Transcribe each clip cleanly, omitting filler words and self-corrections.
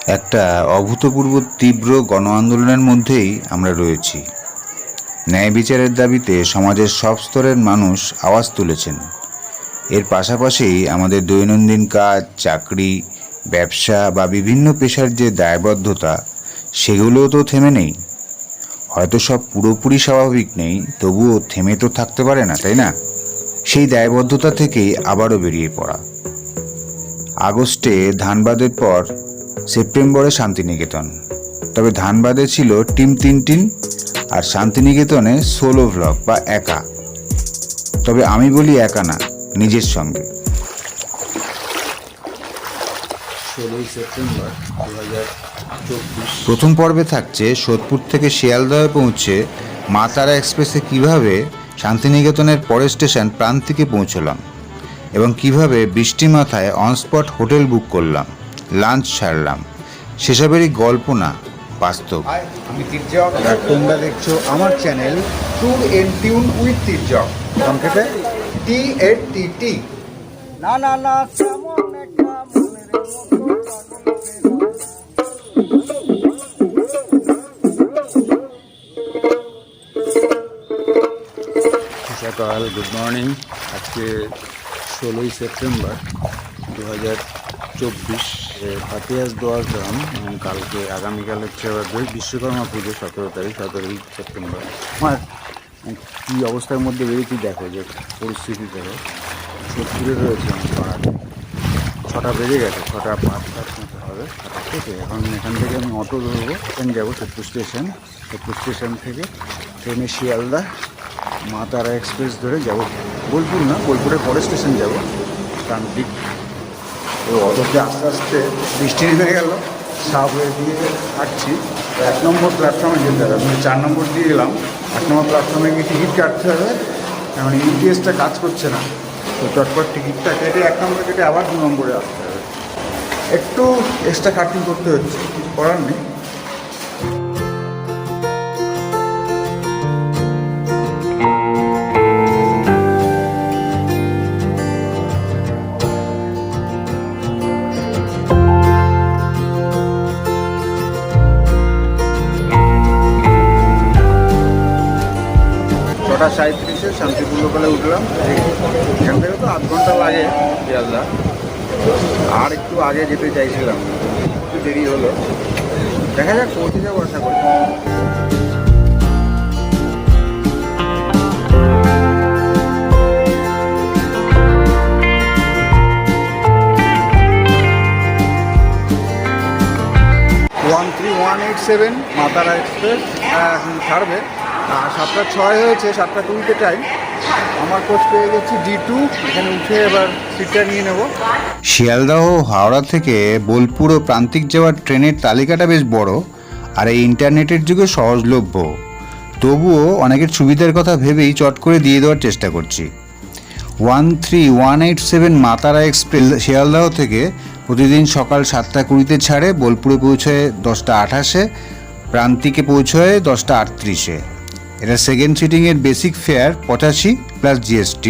একটা অভূতপূর্ব তীব্র গণ আন্দোলনের মধ্যেই আমরা রয়েছি। ন্যায় বিচারের দাবিতে সমাজের সব স্তরের মানুষ আওয়াজ তুলেছেন। এর পাশাপাশি আমাদের দৈনন্দিন কাজ, চাকরি, ব্যবসা বা বিভিন্ন পেশার যে দায়বদ্ধতা, সেগুলোও তো থেমে নেই। হয়তো সব পুরোপুরি স্বাভাবিক নেই, তবুও থেমে তো থাকতে পারে না, তাই না? সেই দায়বদ্ধতা থেকেই আবারও বেরিয়ে পড়া। আগস্টে ধানবাদের পর সেপ্টেম্বরে শান্তিনিকেতন। তবে ধানবাদে ছিল টিম টিন আর শান্তিনিকেতনে সোলো ভ্লগ বা একা। তবে আমি বলি একা না, নিজের সঙ্গে। 16ই সেপ্টেম্বর 2024। প্রথম পর্বে থাকছে সোদপুর থেকে শিয়ালদহে পৌঁছে মা তারা এক্সপ্রেসে কিভাবে শান্তিনিকেতনের পরের স্টেশন প্রান্তিকে পৌঁছলাম এবং কিভাবে বৃষ্টি মাথায় অনস্পট হোটেল বুক করলাম, লাঞ্চ ছাড়লাম। সেসবেরই গল্প না, বাস্তব। আমি তির্যক আর তোমরা দেখছো আমার channel tour and tune with Tirjak, সংক্ষেপে TATT। না না না তেমন একটা মনের সকাল, গুড মর্নিং। আজকে 16ই সেপ্টেম্বর 2024। ফাতিয়াস দোয়ার গ্রাম। কালকে আগামীকাল হচ্ছে বিশ্বকর্মা পুজো, 17ই সেপ্টেম্বর। আমার কী অবস্থার মধ্যে বেরিয়েছি দেখো, যে পরিস্থিতি দেখো। সোদপুরে রয়েছে আমার পাড়াতে, 6টা বেজে গেছে, 6টা 5-7 মতো হবে। ঠিক আছে, এখন এখান থেকে আমি অটো ধরবো, ট্রেন যাবো সোদপুর স্টেশন। সোদপুর স্টেশন থেকে ট্রেনে শিয়ালদা মা তারা এক্সপ্রেস ধরে যাব বোলপুর, না বোলপুরের পরের স্টেশন যাব প্রান্তিক। তো অটোতে আস্তে আস্তে বৃষ্টি নেমে গেল, সাবওয়ে দিয়ে হাঁটছি। 1 নম্বর প্ল্যাটফর্মে যেতে হবে। আমি 4 নম্বর দিয়ে গেলাম, 8 নম্বর প্ল্যাটফর্মে গিয়ে টিকিট কাটতে হবে। মানে ইউটিএসটা কাজ করছে না, তো চটপট টিকিটটা কেটে 1 নম্বরে কেটে আবার 2 নম্বরে আসতে হবে। একটু এক্সট্রা খাটনি করতে হচ্ছে, কিছু করার নেই। ছটা 37-এ শান্তিপুর লোকালে উঠলাম। এখান থেকে তো 8 ঘন্টা লাগে শিয়ালদা। আর একটু আগে যেতে চাইছিলাম, একটু দেরি হলো। দেখা যাক, পৌঁছে যাবো আশা করি। ওয়ান 3187 মা তারা এক্সপ্রেস এখন ছাড়বে। আর 7টা 6 হয়েছে, 7টা 20-তে টাইম। আমার কোচ পেয়ে গেছি D2, এখানে উঠে এবার সিটটা নিয়ে নেব। শিয়ালদহ হাওড়া থেকে বোলপুর ও প্রান্তিক যাওয়ার ট্রেনের তালিকাটা বেশ বড়, আর এই ইন্টারনেটের যুগে সহজলভ্য। তবুও অনেকের সুবিধার কথা ভেবেই চট করে দিয়ে দেওয়ার চেষ্টা করছি। 13187 মা তারা এক্সপ্রেস শিয়ালদহ থেকে প্রতিদিন সকাল 7টা 20-তে ছাড়ে, বোলপুরে পৌঁছয় 10টা 28-এ, প্রান্তিকে পৌঁছয় 10টা 38-এ। এটা সেকেন্ড সিটিংয়ের বেসিক ফেয়ার 85 প্লাস GST।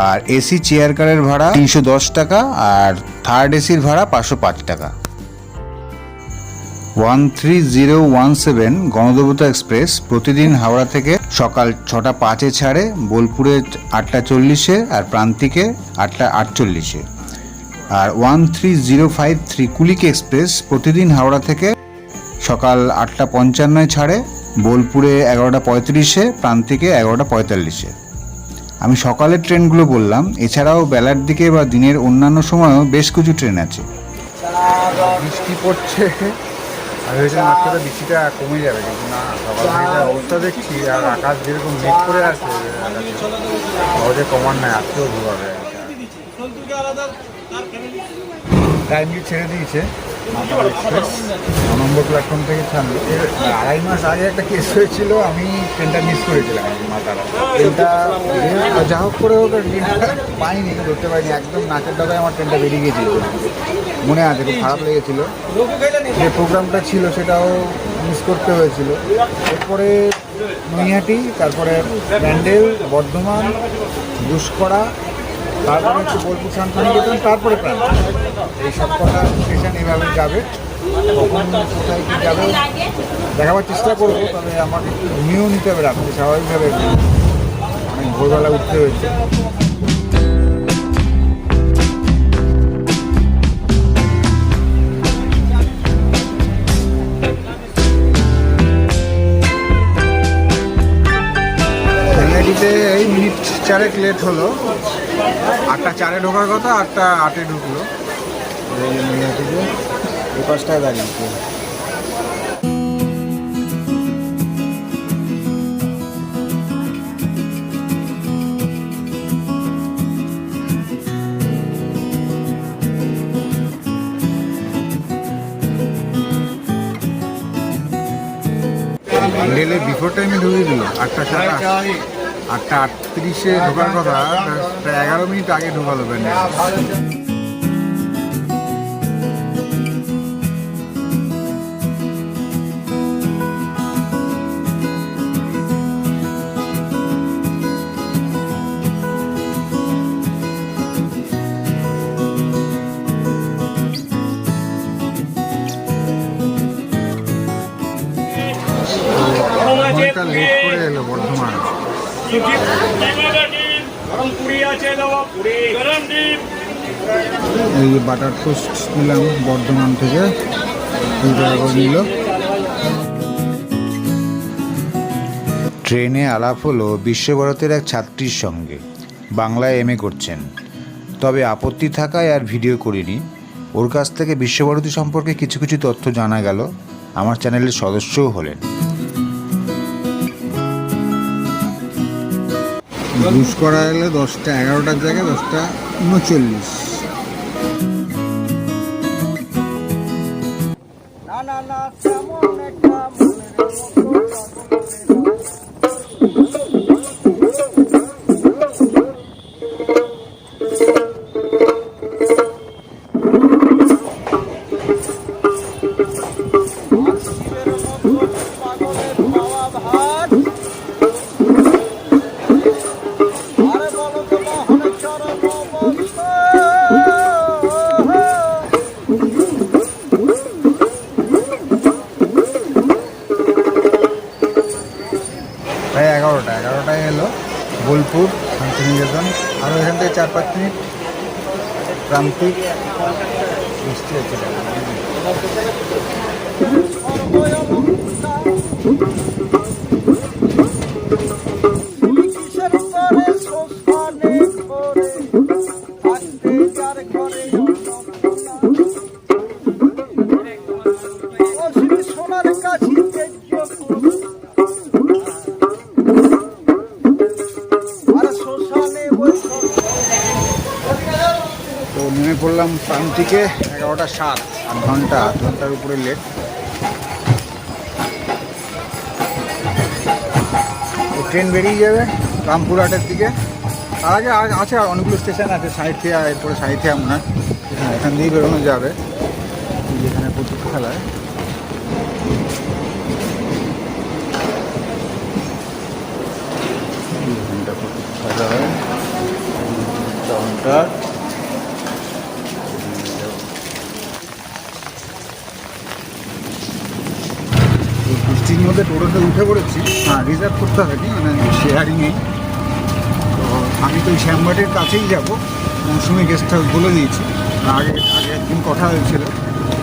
আর এসি চেয়ার কারের ভাড়া 310 টাকা, আর থার্ড এসির ভাড়া 505 টাকা। 13017 গণদেবতা এক্সপ্রেস প্রতিদিন হাওড়া থেকে সকাল 6টা 5-এ ছাড়ে, বোলপুরে 8টা 40-এ, আর প্রান্তিকে 8টা 48-এ। আর 13053 কুলিক এক্সপ্রেস প্রতিদিন হাওড়া থেকে সকাল 8টা 55-এ ছাড়ে, বোলপুরে 11টা 35-এ, প্রান্তিকে 11টা 45-এ। আমি সকালের ট্রেনগুলো বললাম, এছাড়াও বেলার দিকে বা দিনের অন্যান্য সময়ও বেশ কিছু ট্রেন আছে। বৃষ্টি পড়ছে, আর ভেবেছিলাম আজকে বৃষ্টিটা কমে যাবে, কিন্তু না, সকাল থেকে যা অবস্থা দেখছি, আর আকাশ যেরকম মেঘ করে আছে, সহজে কমার নাই, আজকেও ধোয়াবে। টাইমলি ছেড়ে দিয়েছে মা তারা এক্সপ্রেস, 9 নম্বর প্ল্যাটফর্ম থেকে ছাড়লো। 2.5 মাস আগে একটা কেস হয়েছিল, আমি ট্রেনটা মিস করেছিলাম মা তারা। ট্রেনটা যা হোক করে হোক ট্রেনটা পাইনি, ধরতে পারিনি, একদম নাচের দাদায় আমার ট্রেনটা বেরিয়ে গিয়েছিল। মনে আছে, খুব খারাপ লেগেছিল। যে প্রোগ্রামটা ছিল সেটাও মিস করতে হয়েছিল। এরপরে নৈহাটি, তারপরে ব্যান্ডেল, বর্ধমান, ঘুষকরা, তারপরে হচ্ছে বোলপুর শান্তিনিকেতন, তারপরে প্রান্তিক। এই সব কটা স্টেশন এইভাবে যাবে। কখন কোথায় কী যাবে দেখাবার চেষ্টা করবো। তবে আমাকে একটু ঘুমিয়েও নিতে হবে রাত্রে, স্বাভাবিকভাবে অনেক ভোরবেলা উঠতে হয়েছে। এনআইটিতে এই মিনিট 4 লেট হলো। 8:04 ঢোকার কথা, 8:08 ঢুকলো। এনআইটিতে এই 5টায় দাঁড়িয়েছে। রেলে বিফোর টাইমে ঢুকে দিল 8:07, 8:38 ঢোকার কথা, প্রায় 11 মিনিট আগে ঢোকালো ব্যান্ডেল। ঘন্টা লেট করে এলো বর্ধমান। এই যে বাটার টোস্ট নিলাম বর্ধমান থেকে, 2 টাকা করে নিল। ট্রেনে আলাপ হলো বিশ্বভারতের এক ছাত্রীর সঙ্গে। বাংলায় এমএ করছেন, তবে আপত্তি থাকায় আর ভিডিও করিনি। ওর কাছ থেকে বিশ্বভারতী সম্পর্কে কিছু কিছু তথ্য জানা গেল, আমার চ্যানেলের সদস্যও হলেন। ব্রুশ করা এলে 10:11টার জায়গায় 10:39। না না না তেমন একটা মনের মতো পাগলের পাওয়া ভাত। আরে বলো তো মোহনে চরম অবস্থা। প্রায় 11টায় এলো বোলপুর শান্তিনিকেতন। আরও এখান থেকে 4-5 মিনিট প্রান্তিক বৃষ্টি হচ্ছে। কিসের করে শ্মশানে ঘরে থাকতে যার ঘরে সোনার কাছি আর শ্মশানে ওই তো নেমে পড়লাম প্রান্তিকে 11:07, 8 ঘন্টার উপরে লেট। ট্রেন বেরিয়ে যাবে রামপুরহাটের দিকে। তার আগে আছে আর অনেকগুলো স্টেশন আছে, সাঁইথিয়া, এরপরে সাঁইথিয়া মনে হয়, এখান দিয়েই বেরোনো যাবে। যেখানে প্রচুর খেলায় খেলা হয় কাউন্টার। বৃষ্টির মধ্যে টোটোতে উঠে পড়েছি। হ্যাঁ, রিজার্ভ করতে হয়নি, মানে শেয়ারিংয়েই। তো আমি তো ওই শ্যামবাটির কাছেই যাব, মৌসুমি গেস্ট হাউস বলে দিয়েছি। আগে একদিন কথা হয়েছিল,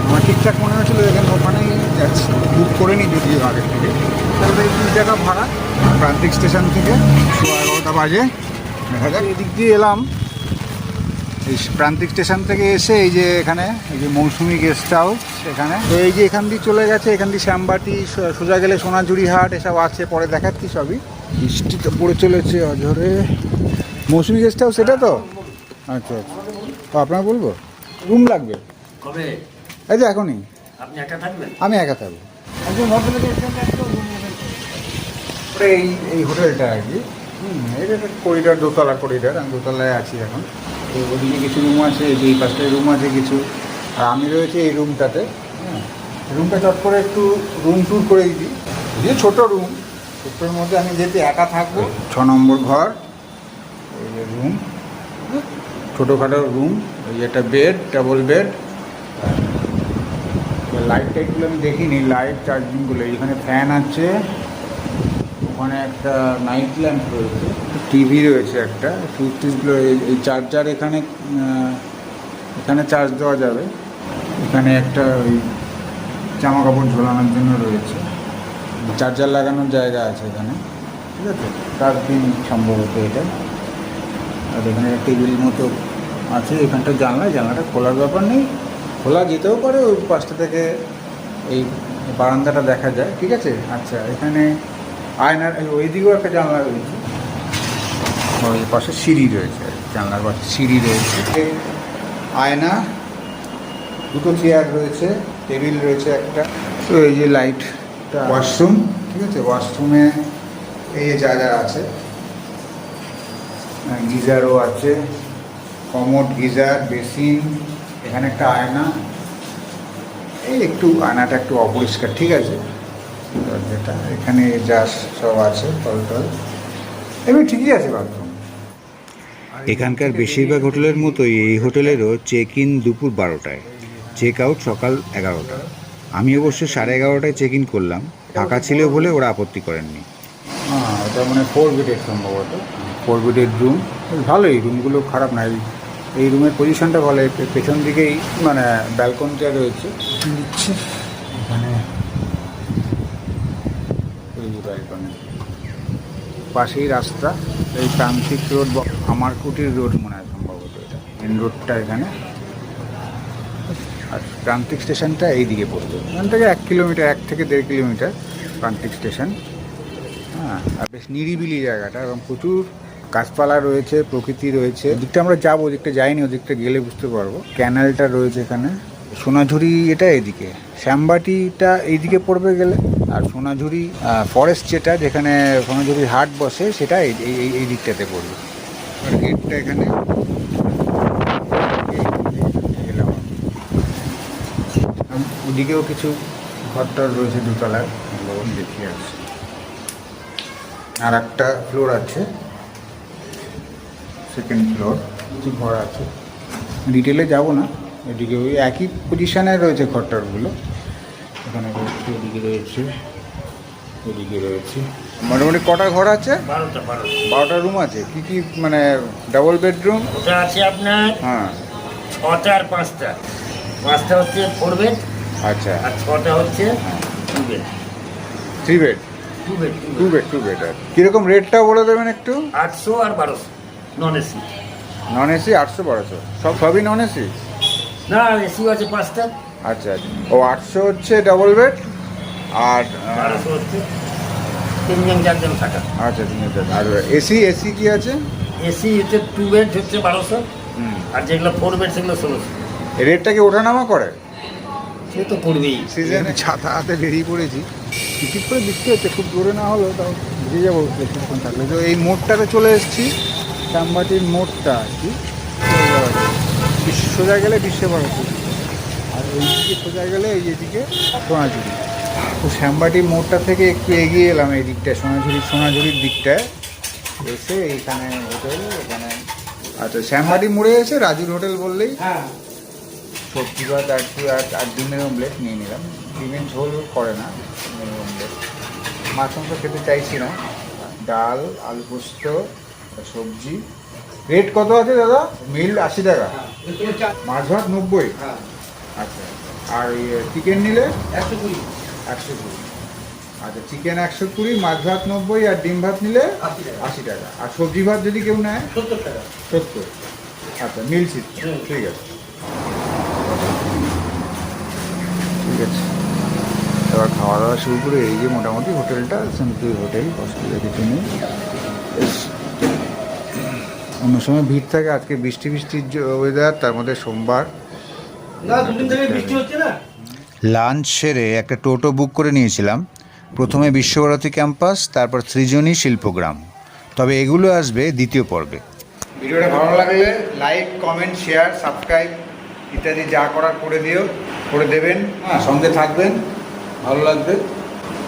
আমার ঠিকঠাক মনে হয়েছিল এখানে ওখানেই যাচ্ছি, বুক করে নিই যদিও আগের থেকে। তাহলে 20 টাকা ভাড়া প্রান্তিক স্টেশন থেকে। 11:15 বাজে, দেখা যাক। এদিক দিয়ে এলাম, এই প্রান্তিক স্টেশন থেকে এসে এই যে এখানে এই যে মৌসুমি গেস্ট হাউস, এখানে তো এই যে এখান দিয়ে চলে গেছে, এখান দিয়ে শ্যামবাটি, সোজা গেলে সোনাঝুরি হাট এসব আছে, পরে দেখাচ্ছি সবই। বৃষ্টি তো পড়ে চলেছে অঝরে। মৌসুমি গেস্ট হাউস এটা তো? আচ্ছা আচ্ছা, তো আপনার বলবো রুম লাগবে কবে? এই যে এখনই। আপনি একা থাকবেন? আমি একা থাকবো। এই হোটেলটা আর কি, এটা একটা করিডর, দোতলা করিডর। আমি দোতলায় আছি এখন। তো ওদিকে কিছু রুম আছে, এই পাশটায় রুম আছে কিছু, আর আমি রয়েছি এই রুমটাতে। হ্যাঁ, রুমটা চট করে একটু রুম ট্যুর করে দিই। যে ছোটো রুম, ছোটোর মধ্যে আমি যেহেতু একা থাকবো, 6 নম্বর ঘর। এই যে রুম, ছোটোখাটো রুম। এই একটা বেড, ডাবল বেড, লাইট টাইটগুলো আমি দেখিনি, লাইট চার্জিংগুলো। এখানে ফ্যান আছে, ওখানে একটা নাইট ল্যাম্প রয়েছে, টিভি রয়েছে একটা, সুইচগুলো এই চার্জার এখানে চার্জ দেওয়া যাবে। এখানে একটা ওই জামা কাপড় ঝোলানোর জন্য রয়েছে, চার্জার লাগানোর জায়গা আছে এখানে, ঠিক আছে। ডাস্টবিন সম্ভবত এটা। আর এখানে টেবিল মতো আছে, এখানটা জানলাটা খোলার ব্যাপার নেই, খোলা যেতেও পারে, ওই পাশটা থেকে এই বারান্দাটা দেখা যায়, ঠিক আছে। আচ্ছা, এখানে আয়নার ওই দিকেও একটা জানলা রয়েছে, ওই পাশে সিঁড়ি রয়েছে, জানলার পাশে সিঁড়ি রয়েছে, আয়না, দুটো চেয়ার রয়েছে, টেবিল রয়েছে একটা। তো এই যে লাইট, ওয়াশরুম, ঠিক আছে। ওয়াশরুমে এই যে যা আছে, গিজারও আছে, কমোড, গিজার, বেসিন, এখানে একটা আয়না। এই একটু আয়নাটা একটু অপরিষ্কার, ঠিক আছে। যেটা এখানে যা সব আছে টল এমনি ঠিকই আছে বাথরুম। এখানকার বেশিরভাগ হোটেলের মতোই এই হোটেলেরও চেক ইন দুপুর 12টায়, চেক আউট সকাল 11টা। আমি অবশ্য 11:30টায় চেক ইন করলাম, ফাঁকা ছিল বলে ওরা আপত্তি করেননি। হ্যাঁ, এটা মানে 4 বেডের সম্ভবত, 4 বেডের রুম। ভালোই, রুমগুলো খারাপ না। এই রুমের পজিশনটা ভালো, পেছন দিকেই মানে ব্যালকনিটা রয়েছে, দিচ্ছে এখানে। এই ব্যালকনি, পাশেই রাস্তা, এই প্রান্তিক রোড, আমার কুটির রোড মনে হয় সম্ভবত এটা, মেন রোডটা এখানে। আর প্রান্তিক স্টেশনটা এই দিকে পড়বে, এখান থেকে 1 কিলোমিটার, 1 থেকে 1.5 কিলোমিটার প্রান্তিক স্টেশন। হ্যাঁ, আর বেশ নিরিবিলি জায়গাটা, এবং প্রচুর গাছপালা রয়েছে, প্রকৃতি রয়েছে। ওদিকটা আমরা যাবো, ওদিকটা যাইনি, ওদিকটা গেলে বুঝতে পারবো। ক্যানালটা রয়েছে এখানে, সোনাঝুরি এটা এদিকে, শ্যামবাটিটা এইদিকে পড়বে গেলে, আর সোনাঝুরি ফরেস্ট যেটা, যেখানে সোনাঝুরির হাট বসে, সেটা এই দিকটাতে পড়বে। আর গেটটা এখানে গেলাম। ওদিকেও কিছু ঘরটর রয়েছে দোতলার, দেখি আছে। আর একটা ফ্লোর আছে, সেকেন্ড ফ্লোর, কিছু ঘর আছে। ডিটেলে যাব না, এদিকে ওই একই পজিশানে রয়েছে ঘরটারগুলো। এখানে রয়েছে, এদিকে রয়েছে, এদিকে রয়েছে। মোটামুটি কটা ঘর আছে? 12টা রুম আছে। কি কি মানে ডাবল বেডরুম? ওটা আছে আপনার হ্যাঁ, 6টা আর 5টা। 5টা হচ্ছে 4 বেড, আচ্ছা। আর 6টা হচ্ছে 2 bed. 3 bed, 2 bed, 2 bed, 2 bed. আর কীরকম রেটটা বলে দেবেন একটু? 800 আর 1200 নন এসি। নন এসি 800, 1200, সবই নন এসি? না, এসি আছে 5টা। আচ্ছা, ও 800 হচ্ছে ডাবল বেড, আর 1200 হচ্ছে 3 জন 4 জন থাকা। আচ্ছা, আর এসি কি আছে? এসি হচ্ছে 2 বেড হচ্ছে 1200, আর যেগুলো 4 বেড সেগুলো 1600। রেটটা কি ওঠানামা করে? সে তো করবেই। সিজনে ছাতা হাতে বেরিয়ে পড়েছি, টিকিট করে বৃষ্টি হচ্ছে, খুব জোরে না হলেও তাও বুঝে যাবো কিছুক্ষণ থাকলে। তো এই মোড়টাতে চলে এসেছি, শ্যামবাটির মোড়টা আর কি। সোজা গেলে বিশ্বভারতী, আর ওইদিকে সোজা গেলে এই এদিকে সোনাঝুরি। তো শ্যামবাটির মোড়টা থেকে একটু এগিয়ে এলাম এই দিকটায়, সোনাঝুরির দিকটায় এসে এইখানে হোটেল, এখানে। আচ্ছা, শ্যামবাটি মোড়ে এসে রাজুর হোটেল বললেই, সবজি ভাত আর ডিমের অমলেট নিয়ে নিলাম। ডিমের ঝোল করে না, ডিমের অমলেট। মাছ মাংস খেতে চাইছি না। ডাল, আলু পোস্ত, সবজি। রেট কত আছে দাদা? মিল 80 টাকা, মাছ ভাত 90। আচ্ছা, আর চিকেন নিলে 120। আচ্ছা, চিকেন 120, মাছ ভাত 90, আর ডিম ভাত নিলে 80 টাকা। আর সবজি ভাত যদি কেউ নেয় 70 টাকা। 70। আচ্ছা, মিল ঠিক আছে, ঠিক আছে। এবার খাওয়া দাওয়া শুরু করে, এই যে মোটামুটি হোটেলটা সিম্পল হোটেল, অসুবিধা কিছু নেই। অন্য সময় ভিড় থাকে, আজকে বৃষ্টির ওয়েদার, তার মধ্যে সোমবার। না, 2 দিন থেকে বৃষ্টি হচ্ছে না। লাঞ্চ সেরে একটা টোটো বুক করে নিয়েছিলাম, প্রথমে বিশ্বভারতী ক্যাম্পাস, তারপর সৃজনী শিল্পগ্রাম। তবে এগুলো আসবে দ্বিতীয় পর্বে। ভিডিওটা ভালো লাগলে লাইক, কমেন্ট, শেয়ার, সাবস্ক্রাইব ইত্যাদি যা করার করে দেবেন। হ্যাঁ, সঙ্গে থাকবেন, ভালো লাগবে।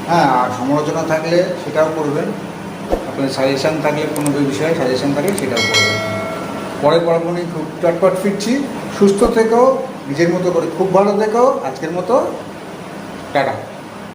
হ্যাঁ, আর সমালোচনা থাকলে সেটাও করবেন। আপনার সাজেশান থাকলে, কোনো বিষয়ে সাজেশান থাকলে সেটাও করবেন। পরে পরপরই খুব চটপট ফিরছি। সুস্থ থেকো, নিজের মতো করে খুব ভালো থেকো। আজকের মতো টাটা।